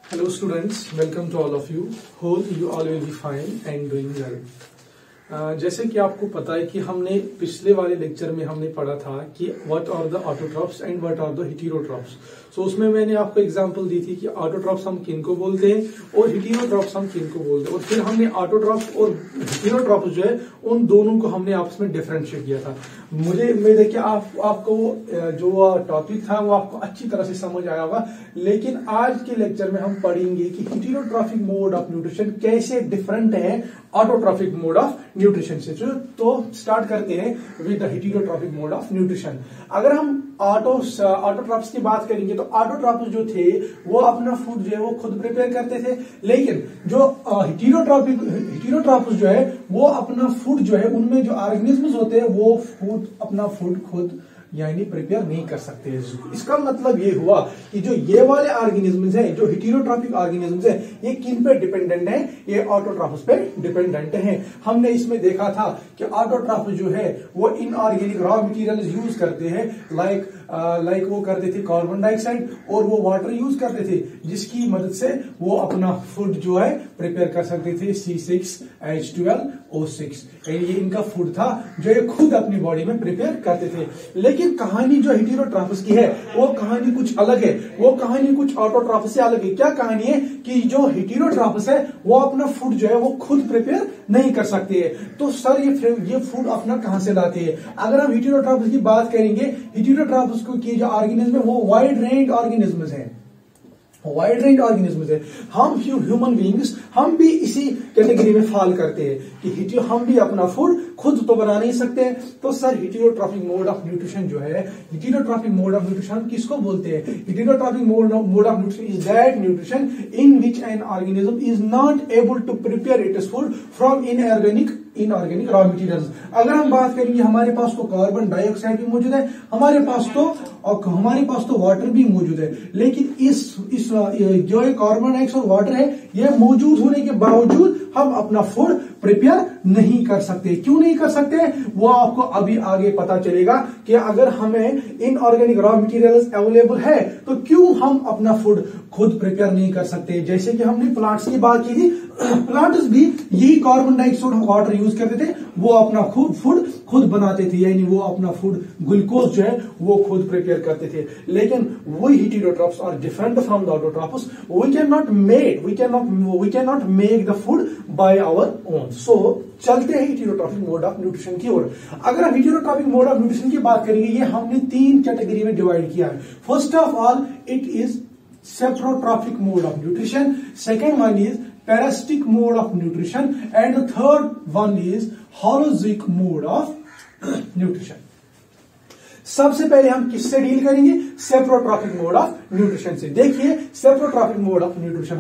Hello students, welcome to all of you. Hope you all will be fine and doing well. जैसे कि आपको पता है कि हमने पिछले वाले लेक्चर में हमने पढ़ा था कि what are the autotrophs and what are the heterotrophs. So उसमें मैंने आपको एग्जांपल दी थी कि ऑटोट्रॉप्स हम किनको बोलते हैं और हेटेरोट्रॉप्स हम किनको बोलते हैं, और फिर हमने ऑटोट्रॉप्स और हेटेरोट्रॉप्स जो है उन दोनों को हमने आपस में डिफरेंशिएट किया था। मुझे उम्मीद है कि आपको जो टॉपिक था वो आपको अच्छी तरह से समझ आया होगा। लेकिन आज के लेक्चर में हम पढ़ेंगे कि हेटेरोट्रॉफिक मोड ऑफ न्यूट्रिशन कैसे डिफरेंट है ऑटोट्रॉफिक मोड ऑफ न्यूट्रिशन से। तो स्टार्ट करते हैं with the heterotrophic mode of nutrition. अगर हम ऑटोट्रॉप्स की बात करेंगे तो ऑटोट्रॉप्स जो थे वो अपना फूड जो है वो खुद प्रिपेयर करते थे, लेकिन जो हेटेरोट्रॉप्स जो है वो अपना फूड जो है उनमें जो ऑर्गेनिजम्स होते हैं वो अपना फूड खुद यानी प्रिपेयर नहीं कर सकते। इसका मतलब ये हुआ कि जो ये वाले ऑर्गेनिजम्स हैं, जो हेटेरोट्रॉपिक ऑर्गेनिजम्स हैं, ये किन पे डिपेंडेंट है? ये ऑटोट्रॉप्स पे डिपेंडेंट हैं। हमने इसमें देखा था कि ऑटोट्रॉप्स जो है वो इनऑर्गेनिक रॉ मटेरियल्स यूज करते हैं, लाइक वो करते थे कार्बन डाइऑक्साइड और वो वाटर यूज करते थे, जिसकी मदद से वो अपना फूड जो है प्रिपेयर कर सकते थे C6H12O6। ये इनका फूड था जो ये खुद अपनी बॉडी में प्रिपेयर करते थे। लेकिन कहानी जो हेटेरोट्रॉप्स की है वो कहानी कुछ अलग है, वो कहानी कुछ ऑटोट्रॉप्स से अलग है। क्या कहानी है कि जो हेटेरोट्रॉप्स है वो अपना फूड जो है वो खुद प्रिपेयर नहीं कर सकते हैं। तो सर ये फूड अपना कहां से लाते हैं? अगर हम हेटेरोट्रॉप्स की बात करेंगे, हेटेरोट्रॉप्स को की जो ऑर्गेनिज्म है वो वाइड रेंज ऑर्गेनिजम्स है, वाइड रेंज ऑर्गेनिजम्स है। हम ह्यूमन बीइंग्स हम भी इसी कैटेगरी में फॉल करते हैं कि हम भी अपना फूड खुद तो बना नहीं सकते हैं। तो sir heterotrophic mode of nutrition जो है, हेटेरोट्रॉपिक मोड ऑफ न्यूट्रिशन किसको बोलते हैं? Heterotrophic mode of nutrition is that nutrition in which an organism is not able to prepare its food from inorganic raw materials. अगर हम बात करेंगे हमारे पास तो कार्बन डाइऑक्साइड भी मौजूद है, हमारे पास तो वाटर भी मौजूद है, लेकिन इस जो कार्बन डाइऑक्साइड और वाटर है ये मौजूद होने के बावजूद हम अपना फूड प्रिपेयर नहीं कर सकते। क्यों नहीं कर सकते वो आपको अभी आगे पता चलेगा कि अगर हमें इनऑर्गेनिक रॉ मटेरियल्स अवेलेबल है तो क्यों हम अपना फूड खुद प्रिपेयर नहीं कर सकते। जैसे कि हमने प्लांट्स की बात की थी, प्लांट्स भी यही कार्बन डाइऑक्साइड और वाटर यूज करते थे, वो अपना फूड खुद बनाते थे, यानी वो अपना फूड ग्लूकोज जो है वो खुद प्रिपेयर करते थे। लेकिन वही heterotrophs are different from the autotrophs. We can not make the food by our own. So चलते हैं हेटेरोट्रॉपिक मोड ऑफ न्यूट्रिशन की ओर। अगर हम हेटेरोट्रॉपिक मोड ऑफ न्यूट्रिशन की बात करेंगे, ये हमने 3 कैटेगरी में डिवाइड किया है। First of all it is saprotrophic mode of nutrition, second one is parasitic mode of nutrition, and the third one is holozoic mode of nutrition. सबसे पहले हम किससे डील करेंगे? सेप्रोट्रॉपिक मोड ऑफ न्यूट्रिशन से। देखिए saprotrophic mode of nutrition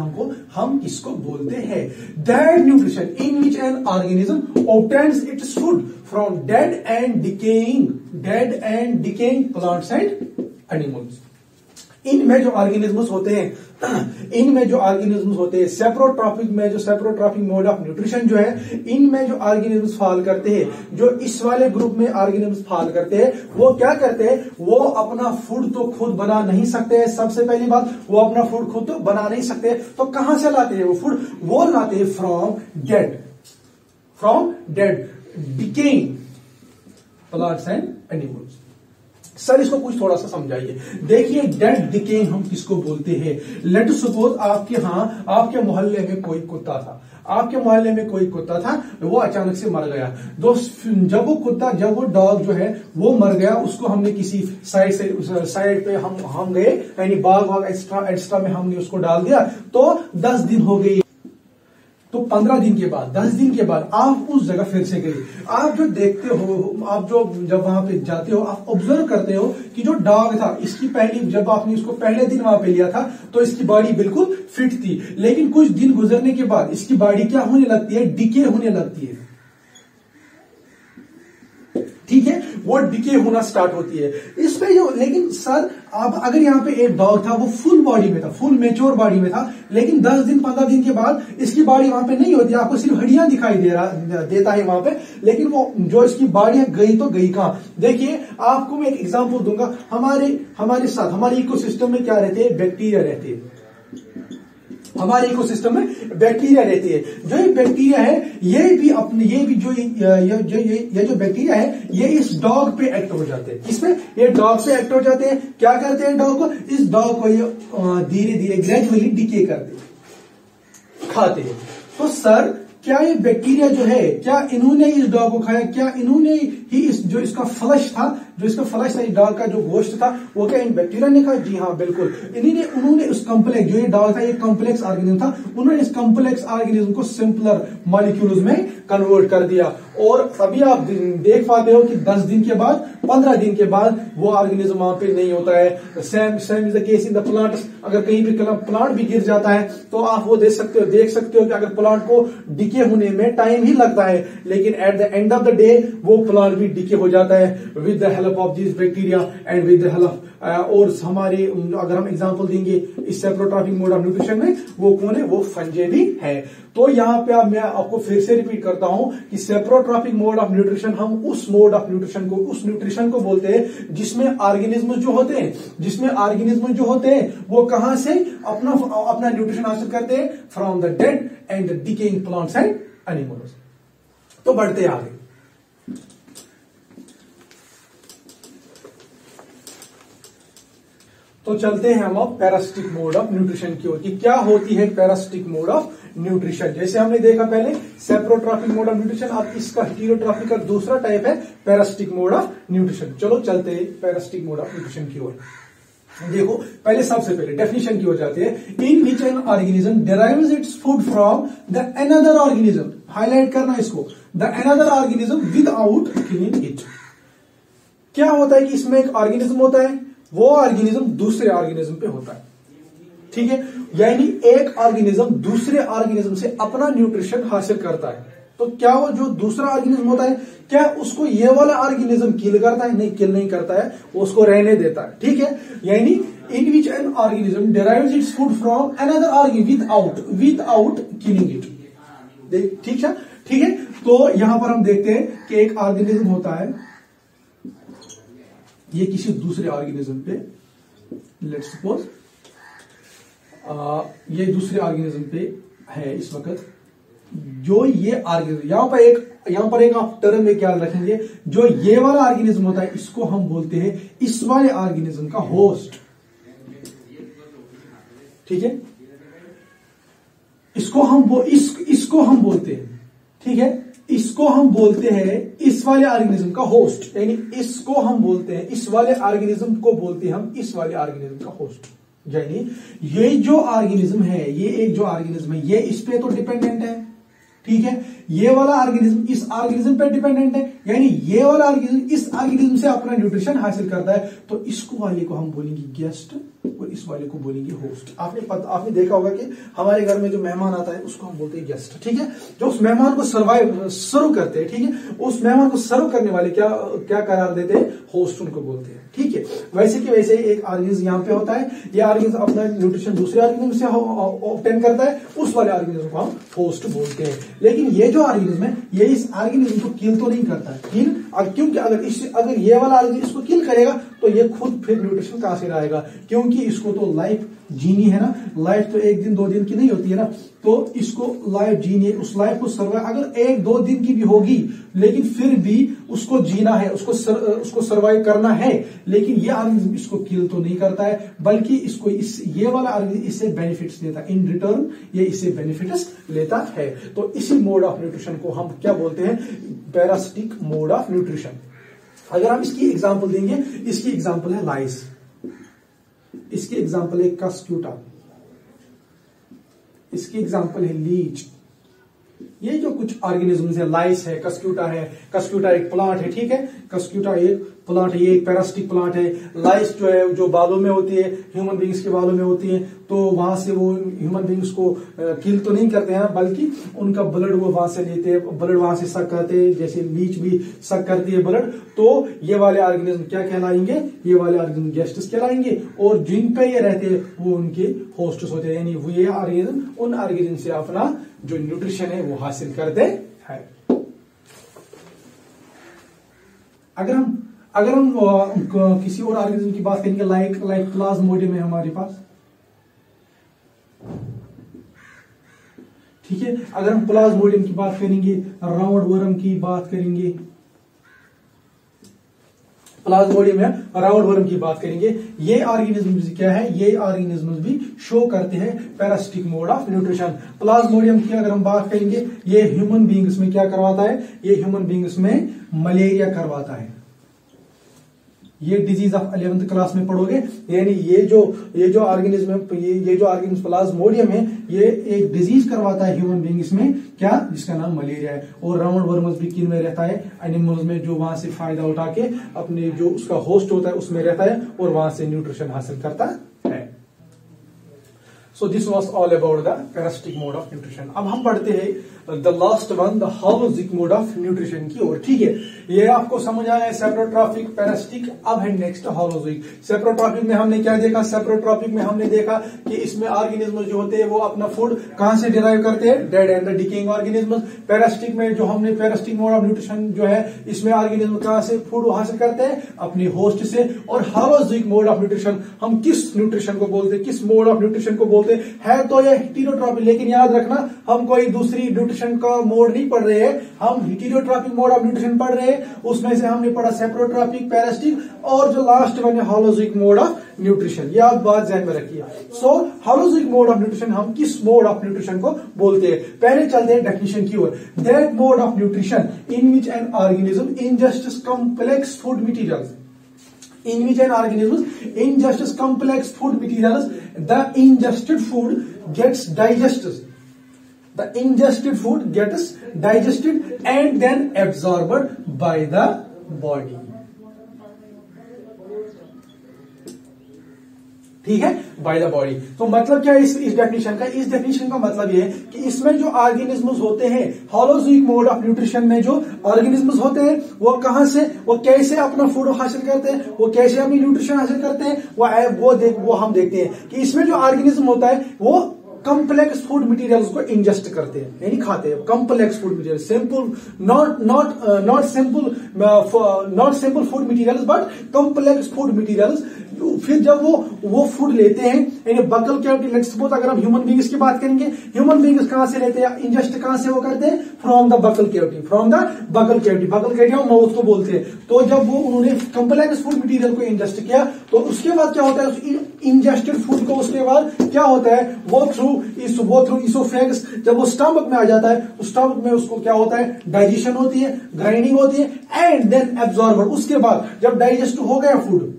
हम किसको बोलते हैं? That nutrition in which an organism obtains its food from dead and decaying plants and animals। इनमें जो ऑर्गेनिजम्स होते हैं सेप्रोट्रॉपिक मोड ऑफ न्यूट्रिशन जो है, इनमें जो ऑर्गेनिजम्स फॉल करते हैं, जो इस वाले ग्रुप में ऑर्गेनिजम्स फॉल करते हैं, वो क्या करते हैं? वो अपना फूड तो खुद बना नहीं सकते हैं। सबसे पहली बात, वो अपना फूड खुद तो बना नहीं सकते, तो कहां से लाते हैं वो फूड? वो लाते हैं from dead decaying plants and animals. Sir इसको कुछ थोड़ा सा समझाइए। देखिए डेड डिकेइंग हम किसको बोलते हैं? लेट सपोज आपके मोहल्ले में कोई कुत्ता था, वो अचानक से मर गया। जब वो डॉग जो है वो मर गया, उसको हमने किसी साइड पे हम गए, यानी बाग एक्स्ट्रा में हमने उसको डाल दिया, तो 10 दिन हो गए। तो 15 दिन के बाद 10 दिन के बाद आप उस जगह फिर से गए। आप जो देखते हो, आप जो जब वहां पे जाते हो, आप ऑब्जर्व करते हो कि जो डॉग था, जब आपने इसको पहले दिन वहां पे लिया था तो इसकी बॉडी बिल्कुल फिट थी, लेकिन कुछ दिन गुजरने के बाद इसकी बॉडी क्या होने लगती है? डिके होने लगती है। ठीक है, वो डिके होना स्टार्ट होती है इसमें लेकिन सर अब अगर यहाँ पे एक डॉग था, वो फुल बॉडी में था, फुल मेच्योर बॉडी में था, लेकिन 10 दिन 15 दिन के बाद इसकी बॉडी वहां पे नहीं होती, आपको सिर्फ हड्डियां दिखाई देता है वहां पे, लेकिन वो जो इसकी बॉडी है गई तो गई कहां? देखिए आपको मैं एक एग्जांपल दूंगा। हमारे साथ हमारे इकोसिस्टम में क्या रहते हैं? बैक्टीरिया रहते हैं। हमारे इकोसिस्टम में बैक्टीरिया रहती है। जो ये बैक्टीरिया है ये भी जो बैक्टीरिया है ये इस डॉग पे एक्ट हो जाते हैं। इसमें ये डॉग पे एक्ट हो जाते हैं। क्या करते हैं डॉग को? इस डॉग को ये धीरे धीरे ग्रेजुअली डिके करते हैं, खाते हैं। तो सर क्या ये बैक्टीरिया जो है क्या इन्होंने इस डॉग को खाया? क्या इन्होंने ही जो इसका फ्लश था इस डॉग का जो गोश्त था वो क्या इन बैक्टीरिया ने खाया? जी हाँ बिल्कुल। उन्होंने उस कॉम्प्लेक्स जो ये डॉग था ये कॉम्प्लेक्स ऑर्गेनिज्म था, उन्होंने इस कॉम्प्लेक्स ऑर्गेनिज्म को सिंपलर मॉलिक्यूल्स में कन्वर्ट कर दिया। और अभी आप देख पाते हो कि 10 दिन के बाद 15 दिन के बाद वो ऑर्गेनिज्म वहां पे नहीं होता है। Same is the case in the plants. अगर कहीं भी प्लांट भी गिर जाता है तो आप वो देख सकते हो कि अगर प्लांट को डिके होने में टाइम ही लगता है, लेकिन at the end of the day वो प्लांट भी डिके हो जाता है with the help of this bacteria and with the help. और हमारे अगर हम एग्जांपल देंगे इस सेप्रोट्रॉपिक मोड ऑफ न्यूट्रिशन में वो कौन है? वो फंजे भी है। तो यहाँ पे मैं आपको फिर से रिपीट करता हूं कि सेप्रोट्रॉपिक मोड ऑफ न्यूट्रिशन हम उस मोड ऑफ न्यूट्रिशन को उस न्यूट्रिशन को बोलते हैं जिसमें ऑर्गेनिज्म जो होते हैं वो कहां से अपना न्यूट्रिशन हासिल करते हैं? From the dead and decaying plants and animals. तो बढ़ते आगे। तो चलते हैं हम अब पैरासिटिक मोड ऑफ न्यूट्रिशन की ओर कि क्या होती है पैरासिटिक मोड ऑफ न्यूट्रिशन। जैसे हमने देखा पहले सेप्रोट्रॉपिक मोड ऑफ न्यूट्रिशन, अब इसका हेटेरोट्रॉपिक का दूसरा टाइप है पैरासिटिक मोड ऑफ न्यूट्रिशन। चलो चलते हैं पैरासिटिक मोड ऑफ न्यूट्रिशन की ओर। देखो पहले सबसे पहले डेफिनेशन की ओर जाते हैं। In which an organism derives its food from the another organism, highlight करना इसको, the another organism without killing it. क्या होता है कि इसमें एक ऑर्गेनिज्म होता है, वो ऑर्गेनिज्म दूसरे ऑर्गेनिज्म पे होता है, ठीक है। यानी एक ऑर्गेनिज्म दूसरे ऑर्गेनिज्म से अपना न्यूट्रिशन हासिल करता है। तो क्या वो जो दूसरा ऑर्गेनिज्म होता है क्या उसको ये वाला ऑर्गेनिज्म किल करता है? नहीं, किल नहीं करता है, वो उसको रहने देता है, ठीक है। यानी in which an organism derives its food from another organism without killing it. ठीक है। तो यहां पर हम देखते हैं कि एक ऑर्गेनिज्म होता है, ये किसी दूसरे ऑर्गेनिज्म पे, लेट्स सपोज ये दूसरे ऑर्गेनिज्म पे है इस वक्त, जो ये ऑर्गेनिज्म यहां पर एक आप टर्म में क्या रखेंगे, जो ये वाला ऑर्गेनिज्म होता है इसको हम बोलते हैं इस वाले ऑर्गेनिज्म का होस्ट, ठीक है। इसको हम बोलते हैं, ठीक है, इसको हम बोलते हैं इस वाले ऑर्गेनिज्म का होस्ट, यानी इसको हम बोलते हैं इस वाले ऑर्गेनिज्म को बोलते हैं हम इस वाले ऑर्गेनिज्म का होस्ट। यानी ये जो ऑर्गेनिज्म है, ये एक जो ऑर्गेनिज्म है ये इस पे तो डिपेंडेंट है, ठीक है। ये वाला ऑर्गेनिज्म इस ऑर्गेनिज्म पे डिपेंडेंट है, यानी ये वाला ऑर्गेनिज्म इस ऑर्गेनिज्म से अपना न्यूट्रिशन हासिल करता है। तो इसको वाले को हम बोलेंगे गेस्ट और इस वाले को बोलेंगे होस्ट। आपने देखा होगा कि हमारे घर में जो मेहमान आता है उसको हम बोलते हैं गेस्ट, ठीक है। जो उस मेहमान को सर्व करते हैं, ठीक है, उस मेहमान को सर्व करने वाले क्या करार देते हैं? होस्ट उनको बोलते हैं, ठीक है। वैसे कि वैसे एक ऑर्गेनिज्म यहाँ पे होता है, ये ऑर्गेनिज्म अपना न्यूट्रिशन दूसरे ऑर्गेनिज्म से ऑब्टेन करता है, उस वाले ऑर्गेनिज्म को हम होस्ट बोलते हैं। लेकिन ये जो ऑर्गेनिज्म है ये इस ऑर्गेनिज्म को किल तो नहीं करता है, क्योंकि अगर ये वाला ऑर्गेनिज्म इसको किल करेगा तो ये खुद फिर न्यूट्रिशन कहां से लाएगा, क्योंकि इसको तो लाइफ जीनी है ना, लाइफ तो 1 दिन 2 दिन की नहीं होती है ना, तो इसको लाइफ जीनी है, उस लाइफ को सर्वाइव अगर 1-2 दिन की भी होगी लेकिन फिर भी उसको जीना है, उसको सर्वाइव करना है। लेकिन ये ऑर्गेनिज्म इसको किल तो नहीं करता है, बल्कि इसको ये वाला ऑर्गेनिज्म इससे बेनिफिट्स देता है, इन रिटर्न ये इससे बेनिफिट्स लेता है। तो इसी मोड ऑफ न्यूट्रिशन को हम क्या बोलते हैं? Parasitic mode of nutrition. अगर हम इसकी एग्जांपल देंगे, इसकी एग्जांपल है लाइस, इसकी एग्जांपल है कस्क्यूटा, इसकी एग्जांपल है लीच। ये जो कुछ ऑर्गेनिज्म्स है, लाइस है, कस्क्यूटा एक प्लांट है, ठीक है, कस्क्यूटा एक प्लांट है, ये एक पैरासिटिक प्लांट है। लाइस जो है जो बालों में होती है, ह्यूमन बींग्स के बालों में होती है, तो वहां से वो ह्यूमन बींग्स को किल तो नहीं करते हैं, बल्कि उनका ब्लड वो वहां से लेते हैं, ब्लड वहां से सक करते हैं, जैसे लीच भी सक करती है ब्लड। तो ये वाले ऑर्गेनिज्म क्या कहलाएंगे? ये वाले ऑर्गेनिज्म गेस्ट्स कहलाएंगे, और जिन पे ये रहते हैं वो उनके होस्ट्स होते हैं, यानी वो ये ऑर्गेनिज्म उन ऑर्गेनिज्म से अपना जो न्यूट्रिशन है वो हासिल करते हैं। अगर हम किसी और ऑर्गेनिज्म की बात करेंगे, लाइक प्लाज्मोडियम है हमारे पास, ठीक है। अगर हम प्लाज्मोडियम की बात करेंगे, राउंड वर्म की बात करेंगे, प्लाज्मोडियम या राउंड वर्म की बात करेंगे, ये ऑर्गेनिज्म क्या है, ये ऑर्गेनिज्म भी शो करते हैं parasitic mode of nutrition. Plasmodium की अगर हम बात करेंगे, ये ह्यूमन बींग्स में क्या करवाता है, ये ह्यूमन बींग्स में मलेरिया करवाता है। ये डिजीज ऑफ 11th क्लास में पढ़ोगे, यानी ये जो ऑर्गेनिज्म ये जो ऑर्गेनिज्म प्लाज्मोडियम है, ये एक डिजीज करवाता है ह्यूमन बींग्स में, क्या, जिसका नाम मलेरिया है। और राउंड वर्मस भी किन में रहता है, एनिमल्स में, जो वहां से फायदा उठा के अपने जो उसका होस्ट होता है उसमें रहता है और वहां से न्यूट्रिशन हासिल करता है। So this was all about the parasitic mode of nutrition. अब हम पढ़ते हैं the last one, the holozoic mode of nutrition की ओर। ठीक है, ये आपको समझ आया है सेप्रोट्रॉपिक, पैरासिटिक। अब है नेक्स्ट होलोजिक। सेप्रोट्रॉपिक में हमने क्या देखा, सेप्रोट्रॉपिक में हमने देखा कि इसमें ऑर्गेनिज्म जो होते हैं वो अपना फूड कहां से डिराइव करते हैं, dead and decaying organism. Parasitic में जो हमने पैरासिटिक मोड ऑफ न्यूट्रिशन जो है, इसमें ऑर्गेनिज्म कहां से फूड हासिल करते हैं, अपने होस्ट से। और होलोजिक मोड ऑफ न्यूट्रिशन हम किस न्यूट्रिशन को बोलते हैं, किस मोड ऑफ न्यूट्रिशन को बोलते हैं तो ये हेटेरोट्रॉपिक। लेकिन याद रखना, हम कोई दूसरी न्यूट्रिशन का मोड नहीं पढ़ रहे हैं, हम हेटेरोट्रॉपिक मोड ऑफ न्यूट्रिशन पढ़ रहे हैं। उसमें से हमने पढ़ा सेप्रोट्रॉपिक, पैरासिटिक और जो लास्ट वन है होलोजिक मोड ऑफ न्यूट्रिशन। ये आप बात ध्यान में रखिए। सो होलोजिक मोड ऑफ न्यूट्रिशन हम किस मोड ऑफ न्यूट्रिशन को बोलते हैं, पहले चलते हैं डेफिनेशन की ओर। That mode of nutrition in which an organism ingests complex food materials, in which an organism ingests complex food materials, the ingested food gets digested. The ingested food gets digested and then absorbed by the body. ठीक है, by the body. तो मतलब क्या है इस definition का, इस definition का मतलब ये है कि इसमें जो ऑर्गेनिज्म्स होते हैं, होलोजिक मोड ऑफ न्यूट्रिशन में जो ऑर्गेनिज्म्स होते हैं वो कहां से, वो कैसे अपना फूड हासिल करते हैं, वो कैसे अपनी न्यूट्रिशन हासिल करते हैं, वो हम देखते हैं कि इसमें जो ऑर्गेनिज्म होता है वो कॉम्प्लेक्स फूड मटेरियल्स को इंजेस्ट करते हैं, यानी खाते हैं। Complex food material, simple not simple food materials but complex food materials. फिर जब वो फूड लेते हैं, यानी बकल कैविटी, लेट्स सपोज अगर हम ह्यूमन बींग्स की बात करेंगे, ह्यूमन बींग्स कहां से लेते हैं, इंजेस्ट कहां से वो करते हैं, from the buccal cavity, from the buccal cavity. Buccal cavity हम माउथ को बोलते हैं। तो जब वो उन्होंने कॉम्प्लेक्स फूड मटेरियल को इंजेस्ट किया, तो उसके बाद क्या होता है, इंजेस्टेड फूड को उसके बाद क्या होता है, वो थ्रू इसोफेगस, जब वो स्टमक में आ जाता है तो स्टमक में उसको क्या होता है, डाइजेशन होती है, ग्राइंडिंग होती है एंड देन एब्जॉर्बर। उसके बाद जब डाइजेस्ट हो गया फूड,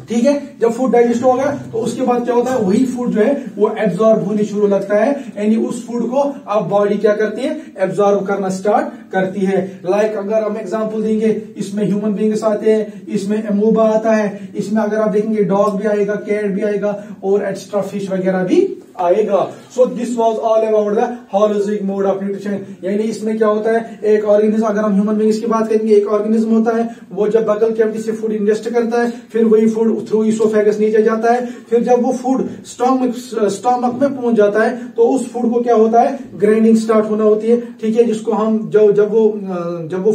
ठीक है, जब फूड डाइजेस्ट हो गया तो उसके बाद क्या होता है, वही फूड जो है वो एब्जॉर्ब होने शुरू लगता है, यानी उस फूड को अब बॉडी क्या करती है, एब्जॉर्ब करना स्टार्ट करती है। लाइक अगर हम एग्जांपल देंगे, इसमें ह्यूमन बींग्स आते हैं, इसमें एमोबा आता है, इसमें अगर आप देखेंगे डॉग भी आएगा, कैट भी आएगा और एक्स्ट्रा फिश वगैरह भी आएगा। So this was all about the holozoic mode of nutrition. यानी इसमें क्या होता है, एक ऑर्गेनिज्म, अगर हम ह्यूमन बींग्स की बात करेंगे, एक ऑर्गेनिज्म होता है, वो जब बकल कैविटी से फूड इंजेस्ट करता है, फिर वही फूड थ्रू इसोफेगस नीचे जाता है, फिर जब वो फूड स्टमक में पहुंच जाता है तो उस फूड को क्या होता है, ग्राइंडिंग स्टार्ट होना होती है। ठीक है, जिसको हम जब वो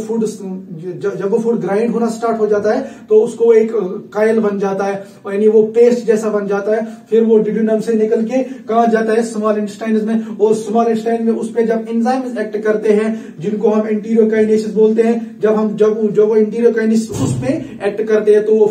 फूड ग्राइंड होना स्टार्ट हो जाता है तो उसको एक कायल बन जाता है, यानी वो पेस्ट जैसा बन जाता है। फिर वो डिड्यूनम से निकल के कहां जाता है, स्मॉल इंटेस्टाइन में, और स्मॉल इंटेस्टाइन में उस पे जब एंजाइम्स एक्ट करते हैं, जिनको हम एंटीरोकाइनेसिस बोलते हैं, जब वो एंटीरोकाइनेसिस उस पे एक्ट करते हैं तो वो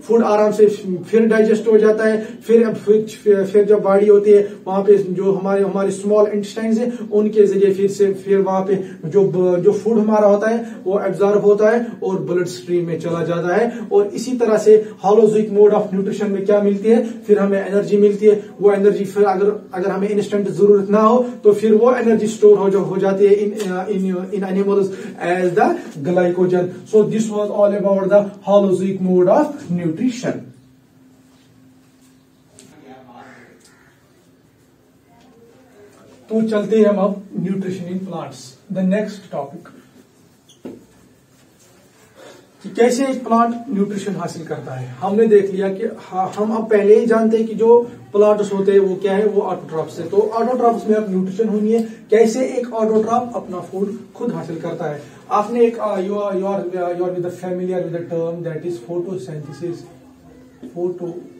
फूड आराम से फिर डाइजेस्ट हो जाता है। फिर जब बॉडी होती है वहां पे जो हमारे स्मॉल इंटेस्टाइन है, उनके जरिए फिर वहां पे जो फूड हमारा होता है वो एब्जॉर्ब होता है और ब्लड स्ट्रीम में चला जाता है। और इसी तरह से होलोजिक मोड ऑफ न्यूट्रिशन में क्या मिलती है, फिर हमें एनर्जी मिलती है। वो एनर्जी फिर अगर हमें इंस्टेंट जरूरत ना हो तो फिर वो एनर्जी स्टोर हो जाती है in animals as the glycogen. So this was all about the holozoic mode of nutrition. तो चलते हैं हम अब nutrition in plants, the next topic, कि कैसे एक प्लांट न्यूट्रिशन हासिल करता है। हमने देख लिया कि हम अब पहले ही जानते हैं कि जो प्लांट्स होते हैं वो क्या है, वो ऑटोट्रॉफ्स है। तो ऑटोट्रॉफ्स में अब न्यूट्रिशन होनी है, कैसे एक ऑटोट्रॉफ अपना फूड खुद हासिल करता है। आपने एक you are with familiar with the term that is photosynthesis. Photosynthesis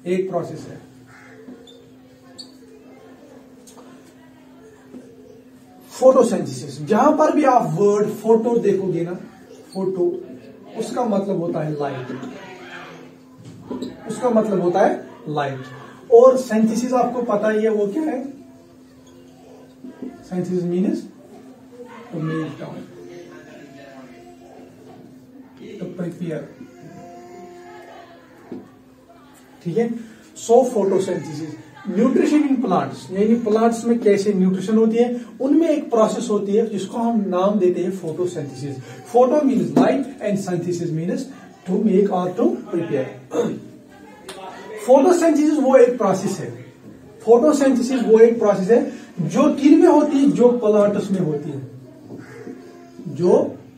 एक प्रोसेस है फोटोसिंथेसिस, जहां पर भी आप वर्ड फोटो देखोगे ना, फोटो उसका मतलब होता है लाइट, उसका मतलब होता है लाइट। और सिंथेसिस आपको पता ही है वो क्या है, synthesis means to make down, to prepare, ठीक है। So photosynthesis, nutrition in plants, यानी प्लांट्स में कैसे न्यूट्रिशन होती है, उनमें एक प्रोसेस होती है जिसको हम नाम देते हैं photosynthesis. Photo means light and synthesis means to make और टू प्रिपेयर। फोटोसिंथेसिस वो एक प्रोसेस है, फोटोसिंथेसिस वो एक प्रोसेस है जो किन में होती है, जो प्लांट्स में होती है, जो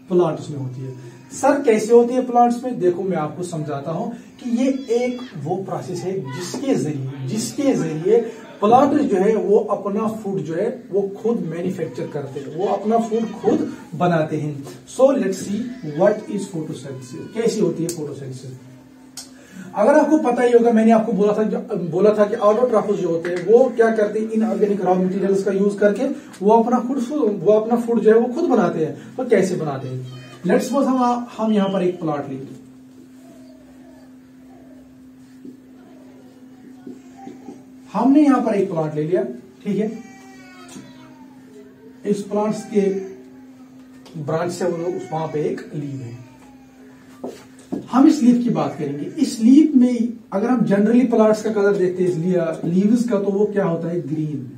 प्लांट्स में होती है। सर कैसे होती है प्लांट्स में, देखो मैं आपको समझाता हूं कि ये एक वो प्रोसेस है जिसके जरिए प्लांट जो है वो अपना फूड जो है वो खुद मैन्युफैक्चर करते हैं, वो अपना फूड खुद बनाते हैं। So let's see what is photosynthesis, कैसी होती है फोटोसिंथेसिस। अगर आपको पता ही होगा, मैंने आपको बोला था कि ऑटोट्रॉफस जो होते हैं वो क्या करते हैं, इनऑर्गेनिक रॉ मटेरियल्स का यूज करके वो अपना फूड जो है वो खुद बनाते हैं। तो कैसे बनाते हैं, लेट्स सपोज हम यहां पर एक प्लॉट लेंगे, हमने यहां पर एक प्लॉट ले लिया, ठीक है। इस प्लांट्स के ब्रांच से वहां पे एक लीव है, हम इस लीफ की बात करेंगे। इस लीफ में अगर हम जनरली प्लांट्स का कलर देखते हैं लीव्स का, तो वो क्या होता है, ग्रीन,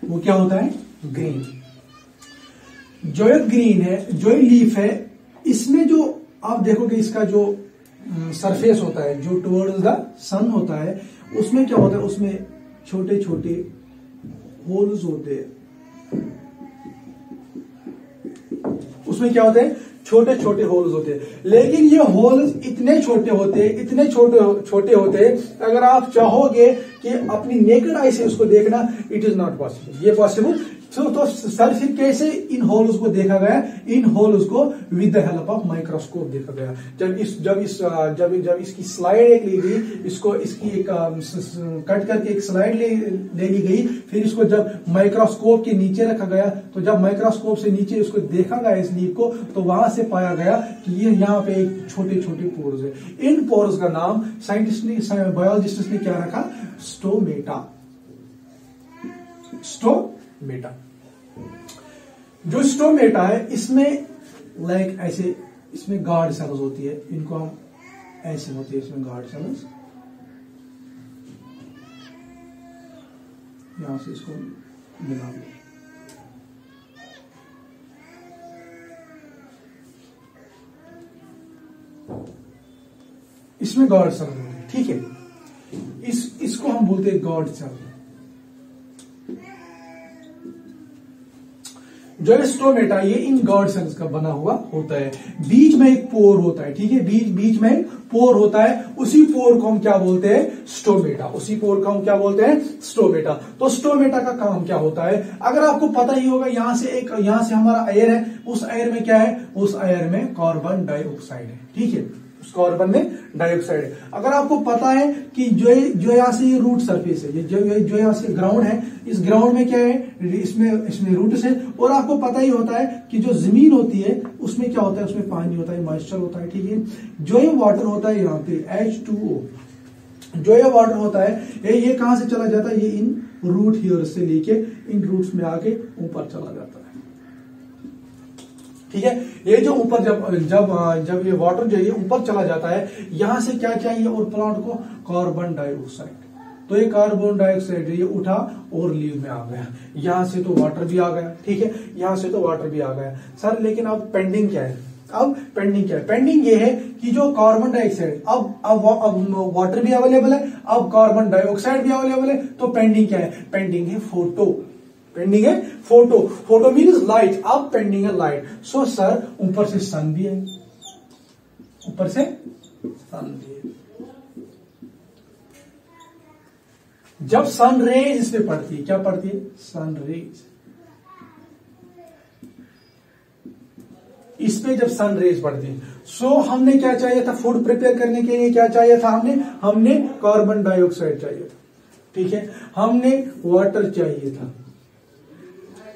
वो क्या होता है, ग्रीन। जो ये ग्रीन है, जो ये लीफ है, इसमें जो आप देखोगे इसका जो सरफेस होता है जो टुवर्ड्स द सन होता है, उसमें क्या होता है, उसमें छोटे छोटे होल्स होते हैं, उसमें क्या होते हैं, छोटे छोटे होल्स होते हैं। लेकिन ये होल्स इतने छोटे होते हैं, इतने छोटे होते हैं, अगर आप चाहोगे कि अपनी नेकेड आई से उसको देखना, इट इज नॉट पॉसिबल, ये पॉसिबल। तो सर फिर कैसे इन होल्स को देखा गया, इन होल्स को with the help of microscope देखा गया। जब इसकी स्लाइड एक ली गई, इसकी एक कट करके एक स्लाइड ले ली गई, फिर इसको जब माइक्रोस्कोप के नीचे रखा गया, तो जब माइक्रोस्कोप से नीचे इसको देखा गया इस लीफ को, तो वहां से पाया गया कि ये यहाँ पे एक छोटे छोटे पोर्स है। इन पोर्स का नाम बायोलॉजिस्ट ने क्या रखा, स्टोमेटा, स्टोमेटा। जो स्टोमेटा है, इसमें लाइक ऐसे, इसमें गार्ड सेल्स होती है, इनको हम ऐसे होती है, इसमें गार्ड सेल्स, यहां से इसको मिला दो, इसमें गार्ड सेल्स होती है, ठीक है। इसको हम बोलते हैं गार्ड सेल। जो स्टोमेटा ये इन गार्ड सेल्स का बना हुआ होता है, बीच में एक पोर होता है, ठीक है, बीच में पोर होता है, उसी पोर को हम क्या बोलते हैं, स्टोमेटा, उसी पोर को हम क्या बोलते हैं, स्टोमेटा। तो स्टोमेटा का काम क्या होता है, अगर आपको पता ही होगा, यहां से हमारा एयर है, उस एयर में क्या है, उस एयर में कार्बन डाइऑक्साइड है, ठीक है, उस कार्बन में डाइऑक्साइड है। अगर आपको पता है कि जो यहां से ये रूट सरफेस है, जो यहां से ग्राउंड है, इस ग्राउंड में क्या है, इसमें रूट्स है, और आपको पता ही होता है कि जो जमीन होती है उसमें क्या होता है, उसमें पानी होता है, मॉइस्चर होता है, ठीक है। जो ये वाटर होता है यहाँ पे H2O, जो ये वाटर होता है ये कहां से चला जाता है, ये इन रूट हियर से लेके इन रूट्स में आके ऊपर चला जाता है, ठीक है। ये जो ऊपर जब ये वाटर जो है ऊपर चला जाता है, यहां से क्या चाहिए और प्लांट को, कार्बन डाइऑक्साइड। तो ये कार्बन डाइऑक्साइड ये उठा और लीव में आ गया, यहां से तो वाटर भी आ गया, ठीक है, यहां से तो वाटर भी आ गया। सर लेकिन अब पेंडिंग क्या है, पेंडिंग ये है कि जो कार्बन डाइऑक्साइड, अब वाटर भी अवेलेबल है, अब कार्बन डाइऑक्साइड भी अवेलेबल है, तो पेंडिंग क्या है, पेंडिंग है फोटो, पेंडिंग है फोटो मीन्स लाइट, अब पेंडिंग है लाइट। सो सर ऊपर से सन भी है, ऊपर से सन भी है। जब सन रेज इस पे पड़ती है, क्या पड़ती है, सन रेज, इस पे जब सन रेज पड़ती है, सो हमने क्या चाहिए था, फूड प्रिपेयर करने के लिए क्या चाहिए था, हमने कार्बन डाइऑक्साइड चाहिए था, ठीक है, हमने वाटर चाहिए था,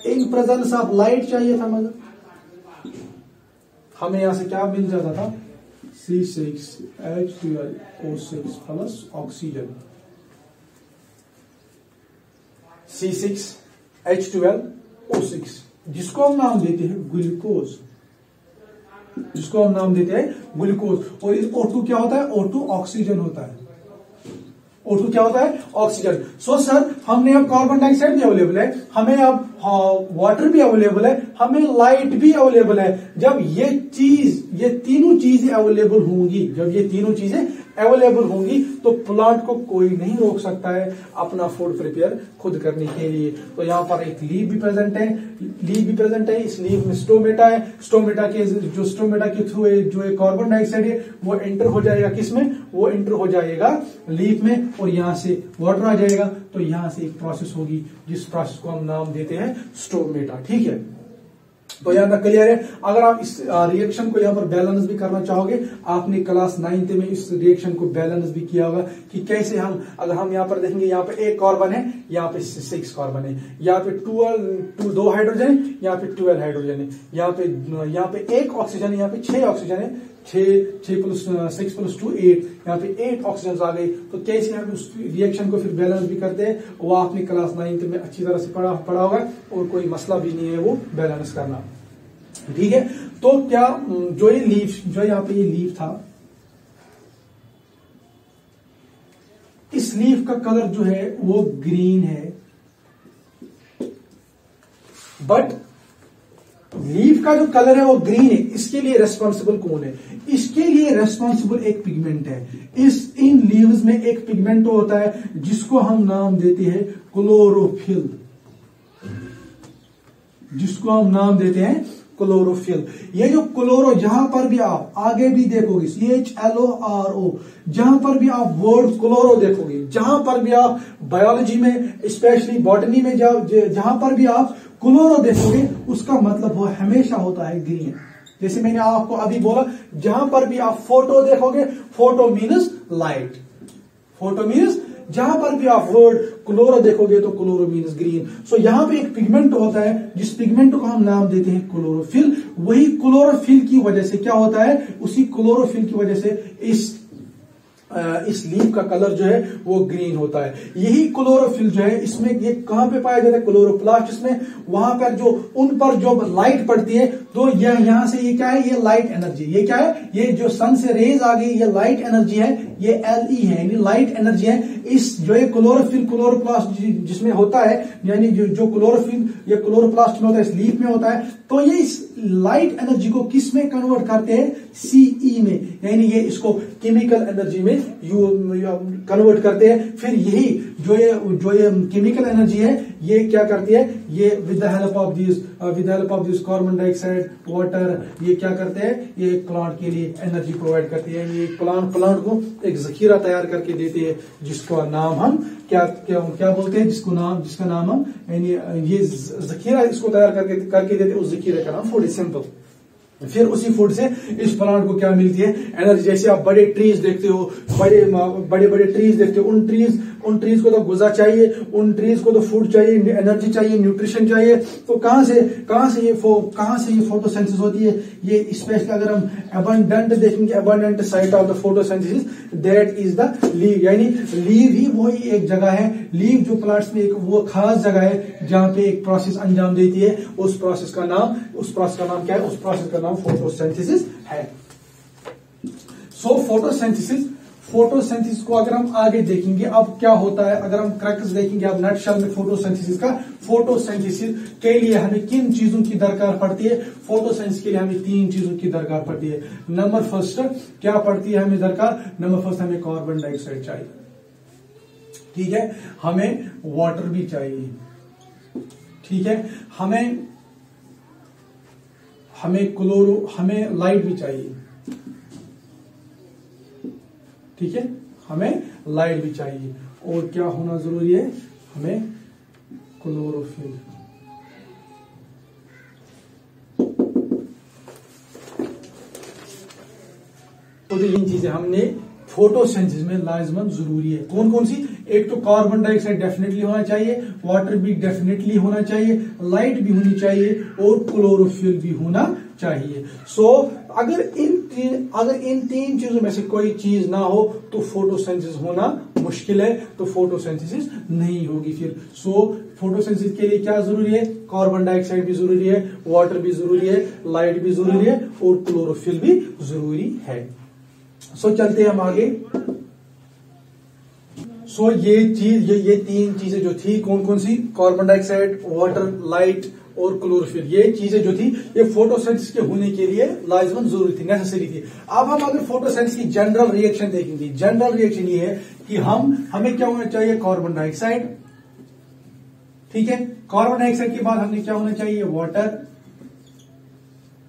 इन प्रेजेंस ऑफ लाइट चाहिए था, मगर हमें यहां से क्या मिल जाता था, C6H12O6 प्लस ऑक्सीजन, C6H12O6 जिसको हम नाम देते हैं ग्लूकोज, जिसको हम नाम देते हैं ग्लूकोज। और इस O2 क्या होता है, O2 ऑक्सीजन होता है, O2 क्या होता है, ऑक्सीजन। सो सर हमने अब कार्बन डाइऑक्साइड भी अवेलेबल है, हमें अब वाटर भी अवेलेबल है, हमें लाइट भी अवेलेबल है। जब ये तीनों चीजें अवेलेबल होंगी, जब ये तीनों चीजें अवेलेबल होंगी तो प्लांट को कोई नहीं रोक सकता है अपना फूड प्रिपेयर खुद करने के लिए। तो यहाँ पर एक लीफ भी प्रेजेंट है, इस लीफ में स्टोमेटा है, स्टोमेटा के थ्रू जो कार्बन डाइऑक्साइड है वो एंटर हो जाएगा, किसमें, वो एंटर हो जाएगा लीफ में, और यहां से वाटर आ जाएगा। तो यहां से एक प्रोसेस होगी जिस प्रोसेस को हम नाम देते हैं स्टोमेटा। ठीक है, तो यहां तक क्लियर है। अगर आप इस रिएक्शन को यहां पर बैलेंस भी करना चाहोगे, आपने क्लास 9th में इस रिएक्शन को बैलेंस भी किया होगा कि कैसे हम, अगर हम यहां पर देखेंगे, यहां पे एक कार्बन है, यहां पे 6 कार्बन है, यहां पे 2 हाइड्रोजन है, यहां पे 12 हाइड्रोजन है, यहां पे 1 ऑक्सीजन है, यहां पे 6 ऑक्सीजन है, 6 + 6 + 2 8, यहाँ पे 8 ऑक्सीजन आ गई। तो कैसे हम उस रिएक्शन को फिर बैलेंस भी करते हैं, वो आपने क्लास 9th में अच्छी तरह से पढ़ा होगा, और कोई मसला भी नहीं है वो बैलेंस करना। ठीक है, तो क्या जो ये लीफ, जो यहाँ पे ये लीफ था, इस लीफ का कलर जो है वो ग्रीन है, बट लीफ का जो कलर है वो ग्रीन है, इसके लिए रेस्पॉन्सिबल कौन है, इसके लिए रेस्पॉन्सिबल एक पिगमेंट है। इन लीव्स में एक पिगमेंट होता है जिसको हम नाम देते हैं क्लोरोफिल, जिसको हम नाम देते हैं क्लोरोफिल। ये जो क्लोरो, जहां पर भी आप आगे भी देखोगे CHLORO, जहां पर भी आप वर्ड क्लोरो देखोगे, जहां पर भी आप बायोलॉजी में, स्पेशली बॉटनी में जहां पर भी आप क्लोरो देखोगे, उसका मतलब वो हमेशा होता है ग्रीन। जैसे मैंने आपको अभी बोला, जहां पर भी आप फोटो देखोगे, photo means light, photo means, जहां पर भी आप वर्ड क्लोरो देखोगे तो क्लोरो मीन्स ग्रीन। सो यहां पे एक पिगमेंट होता है जिस पिगमेंट को हम नाम देते हैं क्लोरोफिल। वही क्लोरोफिल की वजह से क्या होता है, उसी क्लोरोफिल की वजह से इस लीफ का कलर जो है वो ग्रीन होता है। यही क्लोरोफिल जो है, इसमें ये कहां पे पाया जाता है, क्लोरोप्लास्ट में, वहां पर जो उन पर जो लाइट पड़ती है, तो यहां से ये क्या है, ये लाइट एनर्जी, ये क्या है, ये जो सन से रेज आ गई, ये लाइट एनर्जी है, ये LE है, यानी लाइट एनर्जी है। इस जो ये क्लोरोफिल, क्लोरोप्लास्ट जिसमें होता है, यानी जो क्लोरोफिल ये क्लोरोप्लास्ट में होता है, इस लीफ में होता है, तो ये इस लाइट एनर्जी को किस में कन्वर्ट करते हैं, CE में, यानी ये इसको केमिकल एनर्जी में कन्वर्ट करते हैं। फिर यही जो ये केमिकल एनर्जी है, ये क्या करती है, ये with the help of this carbon dioxide, water, ये क्या करते हैं, ये प्लांट के लिए एनर्जी प्रोवाइड करती है। ये प्लांट को एक जखीरा तैयार करके देते हैं, जिसका नाम हम क्या बोलते हैं, जिसका नाम हम, यानी ये जखीरा इसको तैयार करके देते हैं, उस जखीरे का नाम फूड। सिंपल। फिर उसी फूड से इस प्लांट को क्या मिलती है, एनर्जी। जैसे आप बड़े ट्रीज देखते हो, बड़े ट्रीज देखते हो, उन ट्रीज को तो गुजा चाहिए, उन ट्रीज को तो फूड चाहिए, एनर्जी चाहिए, न्यूट्रिशन चाहिए। तो कहां से ये फोटोसिंथेसिस होती है, ये स्पेशली अगर हम अबंडेंट देखेंगे, abundant site of the photosynthesis, that is the leave, यानी लीव ही वही एक जगह है, लीव जो प्लांट्स में एक वो खास जगह है जहां पे एक प्रोसेस अंजाम देती है। उस प्रोसेस का नाम क्या है, उस प्रोसेस का नाम फोटोसिंथेसिस है। सो फोटोसिंथेसिस को अगर हम आगे देखेंगे, अब क्या होता है, अगर हम क्रैक्स देखेंगे, अब नटशेल में फोटोसिंथेसिस के लिए हमें किन चीजों की दरकार पड़ती है, फोटोसिंथेसिस के लिए हमें 3 चीजों की दरकार पड़ती है। नंबर फर्स्ट क्या पड़ती है हमें दरकार, नंबर फर्स्ट हमें कार्बन डाइऑक्साइड चाहिए, ठीक है, हमें वाटर भी चाहिए, ठीक है, हमें लाइट भी चाहिए, ठीक है, हमें लाइट भी चाहिए, और क्या होना जरूरी है, हमें क्लोरोफिल। तो 3 चीजें हमने फोटोसिंथेसिस में लाजमन जरूरी है। कौन कौन सी, एक तो कार्बन डाइऑक्साइड डेफिनेटली होना चाहिए, वाटर भी डेफिनेटली होना चाहिए, लाइट भी होनी चाहिए और क्लोरोफिल भी होना चाहिए। सो अगर इन तीन चीजों में से कोई चीज ना हो तो फोटोसिंथेसिस होना मुश्किल है, तो फोटोसिंथेसिस नहीं होगी फिर। सो फोटोसिंथेसिस के लिए क्या जरूरी है? कार्बन डाइऑक्साइड भी जरूरी है, वाटर भी जरूरी है, लाइट भी जरूरी है और क्लोरोफिल भी जरूरी है। सो चलते हैं हम आगे। सो ये तीन चीजें जो थी, कौन कौन सी? कार्बन डाइऑक्साइड, वाटर, लाइट और क्लोरोफिल। ये चीजें जो थी ये फोटोसिंथेसिस के होने के लिए लाजमन जरूरी थी, नेसेसरी थी। अब हम अगर फोटोसिंथेसिस की जनरल रिएक्शन देखेंगे, जनरल रिएक्शन ये है कि हमें क्या होना चाहिए? कार्बन डाइऑक्साइड, ठीक है। कार्बन डाइऑक्साइड के बाद हमें क्या होना चाहिए? Water,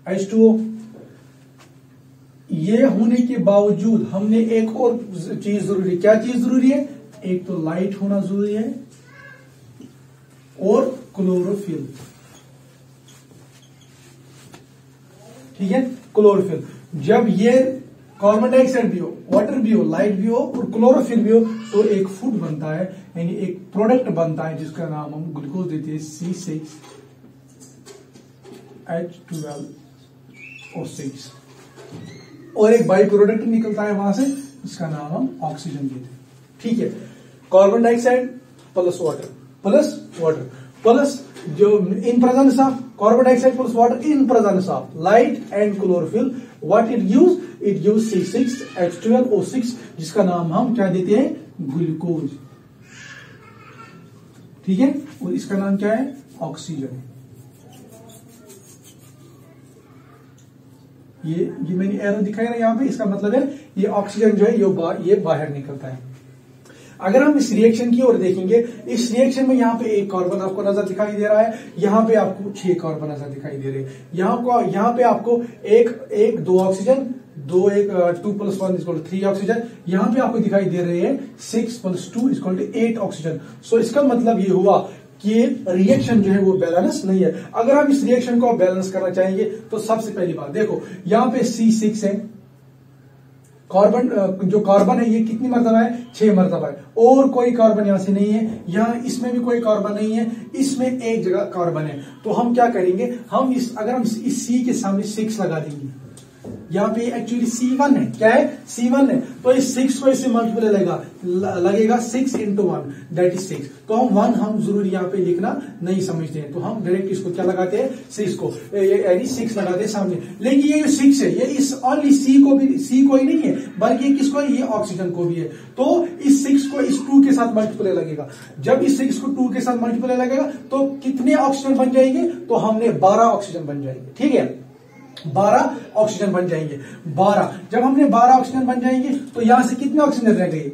H2O। ये होने के बावजूद हमने एक और चीज जरूरी, क्या चीज जरूरी है? एक तो लाइट होना जरूरी है और क्लोरोफिल, ठीक है, क्लोरोफिल। जब ये कार्बन डाइऑक्साइड भी हो, वाटर भी हो, लाइट भी हो और क्लोरोफिल भी हो तो एक फूड बनता है, यानी एक प्रोडक्ट बनता है जिसका नाम हम ग्लूकोज देते हैं, C6H12O6, और एक बाई प्रोडक्ट निकलता है वहां से, इसका नाम हम ऑक्सीजन देते हैं, ठीक है। Carbon dioxide plus water plus जो in presence of carbon dioxide plus water in presence of light and chlorophyll, what it gives? It gives C6H12O6, जिसका नाम हम क्या देते हैं? ग्लूकोज, ठीक है। और इसका नाम क्या है? ऑक्सीजन। ये मैंने एरो दिखाया ना यहाँ पे, इसका मतलब है ये ऑक्सीजन जो है ये बाहर निकलता है। अगर हम इस रिएक्शन की ओर देखेंगे, इस रिएक्शन में यहाँ पे एक कार्बन आपको नजर दिखाई दे रहा है, यहाँ पे आपको 6 कार्बन नजर दिखाई दे रहे हैं। यहाँ पे आपको एक 2 ऑक्सीजन, 2 + 1 = 3 ऑक्सीजन, यहाँ पे आपको दिखाई दे रहे हैं 6 + 2 = 8 ऑक्सीजन। सो इसका मतलब ये हुआ कि रिएक्शन जो है वो बैलेंस नहीं है। अगर हम इस रिएक्शन को बैलेंस करना चाहेंगे तो सबसे पहली बात देखो, यहाँ पे C6 है, कार्बन जो कार्बन है ये कितनी मर्तबा है? 6 मर्तबा है, और कोई कार्बन यहां से नहीं है, यहां इसमें भी कोई कार्बन नहीं है, इसमें एक जगह कार्बन है। तो हम क्या करेंगे? अगर हम इस C के सामने 6 लगा देंगे, यहाँ पे एक्चुअली C1 है, क्या है? C1 है, तो इस 6 को इससे मल्टीपल लगेगा 6 × 1 दैट इज 6। तो हम जरूर यहाँ पे लिखना नहीं समझते हैं, तो हम डायरेक्ट इसको क्या लगाते हैं? 6 को, यानी 6 लगाते हैं सामने। लेकिन ये जो 6 है ये इस ओनली C को ही नहीं है, बल्कि किसको? ये ऑक्सीजन को भी है। तो इस 6 को इस 2 के साथ मल्टीपल लगेगा। जब इस 6 को 2 के साथ मल्टीपल लगेगा तो कितने ऑक्सीजन बन जाएंगे? तो हमने 12 ऑक्सीजन बन जाएंगे, ठीक है, 12 ऑक्सीजन बन जाएंगे। 12 जब हमने 12 ऑक्सीजन बन जाएंगे तो यहां से कितने ऑक्सीजन रह गए?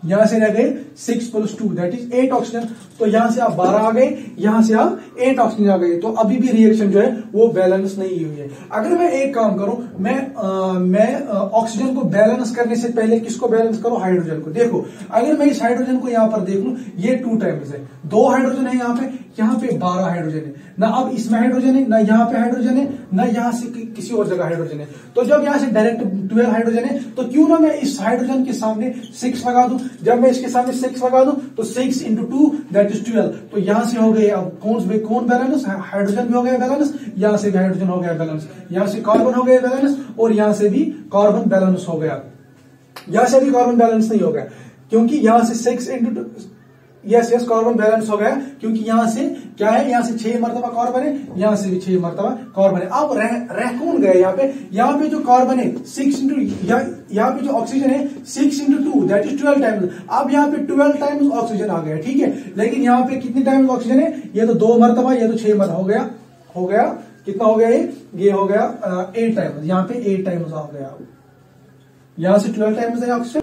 यहां से रह गए 6 + 2 दैट इज 8 ऑक्सीजन। तो यहां से आप 12 आ गए, यहां से आप 8 ऑक्सीजन आ गए, तो अभी भी रिएक्शन जो है वो बैलेंस नहीं हुई है। अगर मैं एक काम करूं, मैं ऑक्सीजन को बैलेंस करने से पहले किसको बैलेंस करूं? हाइड्रोजन को। देखो अगर मैं इस हाइड्रोजन को यहां पर देख लूं, ये 2 टाइम्स है, 2 हाइड्रोजन है यहाँ पे 12 हाइड्रोजन है ना। अब इसमें हाइड्रोजन है ना, यहाँ पे हाइड्रोजन है ना, यहाँ से किसी और जगह हाइड्रोजन है। तो जब यहाँ से डायरेक्ट 12 हाइड्रोजन है, तो क्यों ना मैं इस हाइड्रोजन के सामने 6 लगा दूं। जब मैं इसके सामने 6 लगा दूं तो 6 × 2 दैट इज 12। तो यहां से हो गए अब कौन बैलेंस? हाइड्रोजन भी हो गया बैलेंस, यहां से भी हाइड्रोजन हो गया बैलेंस, यहां से कार्बन हो गया बैलेंस, और यहां से भी कार्बन बैलेंस हो गया। यहां से भी कार्बन बैलेंस नहीं हो गया, क्योंकि यहां से 6 × 2 यस कार्बन बैलेंस हो गया, क्योंकि यहां से क्या है? यहां से 6 मरतबा कार्बन है, यहां से भी 6 मरतबा कार्बन है। अब रह कौन गए? यहाँ पे जो कार्बन है 6 यहाँ पे जो ऑक्सीजन है 6 × 2 दैट इज 12 टाइम्स। अब यहाँ पे 12 टाइम्स ऑक्सीजन आ गया, ठीक है। लेकिन यहाँ पे कितने टाइम्स ऑक्सीजन है? ये तो 2 मरतबा, ये तो 6 मरतबा हो गया। कितना हो गया? ये हो गया 8 टाइम्स, यहाँ पे 8 टाइम्स आ गया। यहां से 12 टाइम्स है ऑक्सीजन,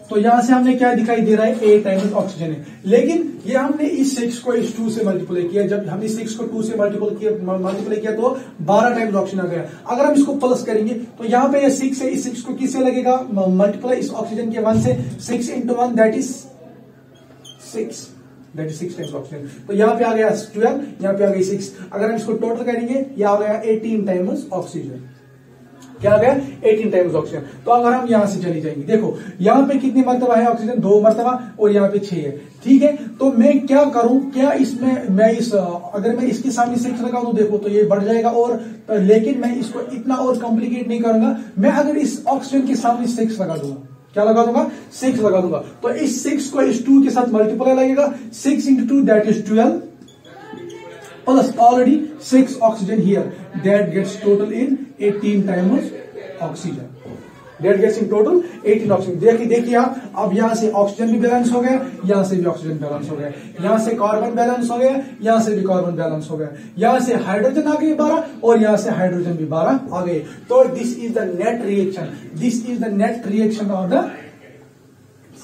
तो यहां से हमने क्या दिखाई दे रहा है? 8 टाइम्स ऑक्सीजन है। लेकिन ये हमने इस 6 को इस 2 से मल्टीप्लाई किया, जब हमने 6 को 2 से मल्टीप्लाई किया तो 12 टाइम्स ऑक्सीजन आ गया। अगर हम इसको प्लस करेंगे तो यहाँ पे ये 6 है, इस 6 को किससे लगेगा? मल्टीप्लाई इस ऑक्सीजन के 1 से, 6 × 1 दैट इज 6 टाइम्स ऑक्सीजन। तो यहाँ पे आ गया 12, यहाँ पे आ गई 6। अगर हम इसको टोटल करेंगे, ये आ गया 18 टाइम्स ऑक्सीजन। क्या आ गया 18 टाइम्स ऑक्सीजन। तो अगर हम यहां से चली जाएंगे, देखो यहाँ पे कितनी मरतबा है ऑक्सीजन, 2 मरतबा, और यहाँ पे 6 है, ठीक है। तो मैं क्या करूं, क्या इसमें मैं अगर मैं इसके सामने 6 लगा दूं, देखो तो ये बढ़ जाएगा, और लेकिन मैं इसको इतना और कॉम्प्लिकेट नहीं करूंगा। मैं अगर इस ऑक्सीजन के सामने 6 लगा दूंगा, क्या लगा दूंगा, 6 लगा दूंगा, तो इस 6 को इस 2 के साथ मल्टीप्लाई लगेगा, 6 into 2 that is 12 plus already 6 oxygen here, that gets total in 18 times oxygen, that gets in total 18 oxygen. देखिए आप, अब यहां से ऑक्सीजन भी बैलेंस हो गया, यहां से भी ऑक्सीजन बैलेंस हो गया, यहां से कार्बन बैलेंस हो गया, यहां से भी कार्बन बैलेंस हो गया, यहां से हाइड्रोजन आ गए 12 और यहां से हाइड्रोजन भी 12 आ गए। तो this is the net reaction, this is the net reaction of the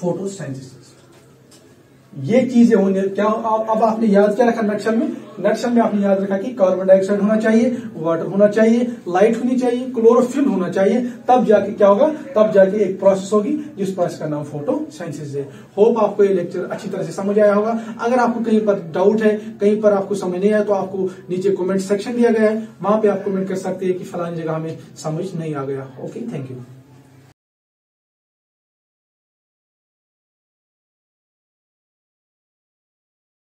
photosynthesis. ये चीजें होने क्या, अब आपने याद क्या रखा नक्शल में, नक्शल में आपने याद रखा कि कार्बन डाइऑक्साइड होना चाहिए, वाटर होना चाहिए, लाइट होनी चाहिए, क्लोरोफिल होना चाहिए, तब जाके क्या होगा, तब जाके एक प्रोसेस होगी जिस प्रोसेस का नाम फोटोसिंथेसिस है। होप आपको ये लेक्चर अच्छी तरह से समझ आया होगा। अगर आपको कहीं पर डाउट है, कहीं पर आपको समझ नहीं आया, तो आपको नीचे कमेंट सेक्शन दिया गया है, वहां पे आप कमेंट कर सकते हैं कि फलानी जगह हमें समझ नहीं आ गया। Okay, thank you.